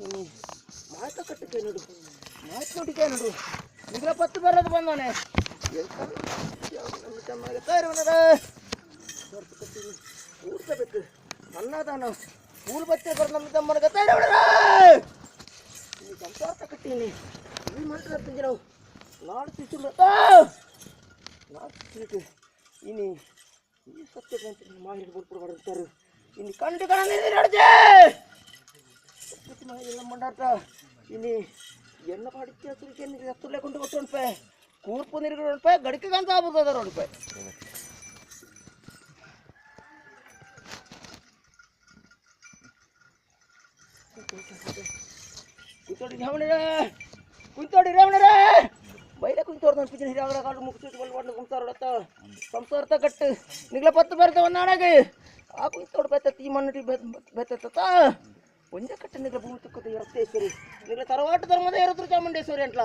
ಮಾತ ಕಟ್ಟಿಕೆ ನೋಡು, ಮಾತು ನೋಡಿಕೆ ನೋಡು, ನಿಗ್ರ ಪತ್ತು ಬರೋದು ಬಂದವನೆ ಊಡ್ಸಬೇಕು ಅನ್ನದಾನ ಊರು ಬತ್ತೆ ಬರೋ ನಮ್ಮ ತಮ್ಮನ ಗತ್ತ ಸಂಸಾರ ಕಟ್ಟೀನಿ ಈ ಮಾತಾಡ್ತೀನಿ ನಾವು ನಾಡು ತಿಳ್ಕೊಂಡು ನಾಡು ಇನ್ನು ಈ ಸತ್ಯ ಮಾಹಿತಿ ಬಿಟ್ಬಿಡ್ಬಾರ್ದು ಇನ್ನು ಕಂಡು ಕಣ ನಡ್ಜೆ ಎಲ್ಲ ಮಂಡಾಟ ಇನ್ನು ಎನ್ನ ಪಾಡಿಕೆ ಹಸುರಿಗೆ ಹತ್ತುಲೆ ಕೊಂಡು ಕೊಟ್ಟು ಉಂಟೆ ಕೂರ್ಪು ನೀರು ಉಂಟೆ ಗಡಿಕೆ ಅಂತ ಆಗ್ಬಿಡ್ತದ ಉಂಟೆ ಕುಂತೋಡಿ ರೇವಣರೇ ಕುಂತೋಡಿ ರೇವಣರೇ ಬೈಲೆ ಕುಂತೋರ್ ನೆನಪಿನ ಹಿರಿಯಾಗಲ ಕಾಡು ಮುಗಿಸಿ ಬಂದು ಸಂಸಾರ ಸಂಸಾರ ಕಟ್ಟು ನಿಗ್ಲ ಪತ್ತು ಬರ್ತವ ನಾನಾಗೆ ಆ ಕುಂತೋಡು ಬೆತ್ತ ಈ ಮಣ್ಣಿ ಬೆತ್ತ ಒಂದೇ ಕಟ್ಟ ನಿಗ್ಲ ಭೂಮಿ ತುಕ್ಕದ ರಕ್ತೇಶ್ವರಿ ನಿಗ್ಲ ತರವಾಟ ಧರ್ಮದ ಇರೋದ್ರು ಚಾಮುಂಡೇಶ್ವರಿ ಅಂತಲ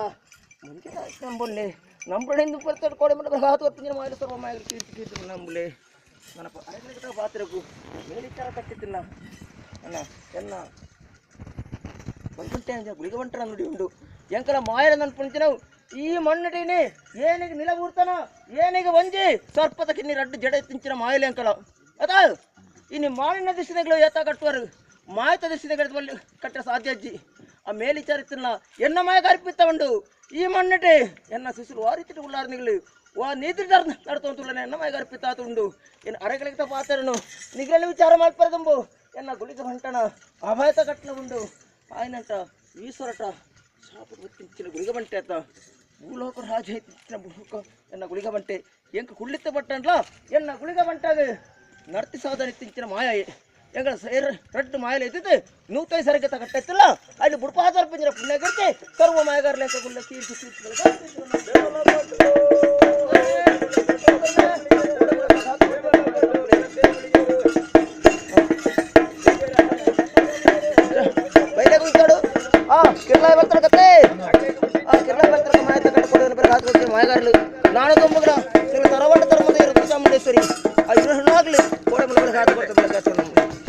ಮುಂಚೆ ನಂಬೊಳ್ಳೆ ನಂಬಳಿಂದ ಬರ್ತಾರೆ ಕೋಡೆ ಮನೆ ಹಾತು ಹೊತ್ತಿನ ಮಾಯಲು ಸರ್ವ ಮಾಯಲು ಕೀರ್ತಿ ನಂಬಳೆ ನನ್ನ ಅರಗಿಟ ಪಾತ್ರಕ್ಕೂ ಮೇಲಿಟ್ಟಾರ ಕಟ್ಟಿದ್ದಿಲ್ಲ ಅಣ್ಣ ಎನ್ನ ಬಂಟೆ ಅಂಜ ಗುಳಿಗೆ ಬಂಟರ ನುಡಿ ಉಂಡು ಎಂಕಲ ಮಾಯರ ನನ್ಪುಂಚ ನಾವು ಈ ಮಣ್ಣಟೀನಿ ಏನಿಗೆ ನಿಲಬೂರ್ತಾನ ಏನಿಗೆ ಒಂಜಿ ಸರ್ಪದ ಕಿನ್ನಿ ರಡ್ಡು ಜಡೆ ತಿಂಚಿನ ಮಾಯಲೆ ಅಂಕಲ ಅದಾ ಇನ್ನು ಮಾಲಿನ ದಿಶೆಗಳು ಏತ ಕಟ್ಟುವರು ಮಾಯತ ದಿಶೆಗಳು ಬಲ್ಲಿ ಕಟ್ಟ ಸಾಧ್ಯ ಅಜ್ಜಿ ಆ ಮೇಲಿಚಾರಿತ್ತಿಲ್ಲ ಎನ್ನ ಮಾಯ ಕರ್ಪಿತ್ತ ಉಂಡು ಈ ಮಣ್ಣಟೆ ಎನ್ನ ಶಿಶುರು ವಾರಿತಿಟ್ಟು ಉಳ್ಳಾರ್ನಿಗಳು ವಾ ನೀತಿ ನಡ್ತೊಂತುಳ್ಳ ಎನ್ನ ಮಾಯ ಕರ್ಪಿತ್ತಾತು ಉಂಡು ಏನು ಅರೆಗಳಿಗೆ ಪಾತ್ರನು ನಿಗ್ರಲ್ಲಿ ವಿಚಾರ ಮಾಡ್ಪರದಂಬು ಎನ್ನ ಗುಳಿಗೆ ಹೊಂಟಣ ಅಭಾಯತ ಕಟ್ಟಣ ಉಂಡು ಆಯ್ನಂಟ ಈಶ್ವರಟ ಶಾಪ ಗೊತ್ತಿಂಚಿನ ಗುಳಿಗೆ ಬಂಟೆ ಆತ ಭೂಲೋಕ ರಾಜ ಇತ್ತಿನ ಭೂಲೋಕ ಎನ್ನ ಗುಳಿಗೆ ಬಂಟೆ ಎಂಕ ಕುಳ್ಳಿತ್ತ ಬಟ್ಟಂಡ್ಲ ಎನ್ನ ಗುಳಿಗೆ ಬಂಟಾಗ ನರ್ತಿ ಸಾಧನೆ ತಿಂಚಿನ ಮಾಯ ಎಂಗಳ ಸೇರ ರಡ್ಡು ಮಾಯಲೆ ಎದ್ದಿದ್ದು ನೂತೈ ಸರಗತ ಕಟ್ಟೈತಿಲ್ಲ ಅಲ್ಲಿ ಬುಡ್ಪಾದರ ಪಿಂಜರ ಪುಣ್ಯಗರ್ತೆ ಸರ್ವ ಮಾಯಗಾರ ಲೆಕ್ಕ ಗುಳ್ಳ ಕೀರ್ತಿ ಬೈಲೆ ಕುಂತಾಡು ಕಿರ್ಲಾಯ್ ಬರ್ತಾರ ಕತ್ತೆ ಕಿರ್ಲಾಯ್ ಬರ್ತಾರ ಮಾಯ ಕಟ್ಕೊಡೋದು ಹಾಕಿ ಮಾಯಗಾರಲು ನಾನು ತೊಂಬಗ್ರ ತರವಾಟ ಧರ್ಮದ ಇರೋದು ಚಾಮುಂಡೇಶ್ವರಿ ಆ ಇರೋ ಹೆಣ್ಣಾಗ್ಲಿ ಕೋಡೆ ಮನೆ ಹಾಕಿ ಕೊಡ್ತಾರೆ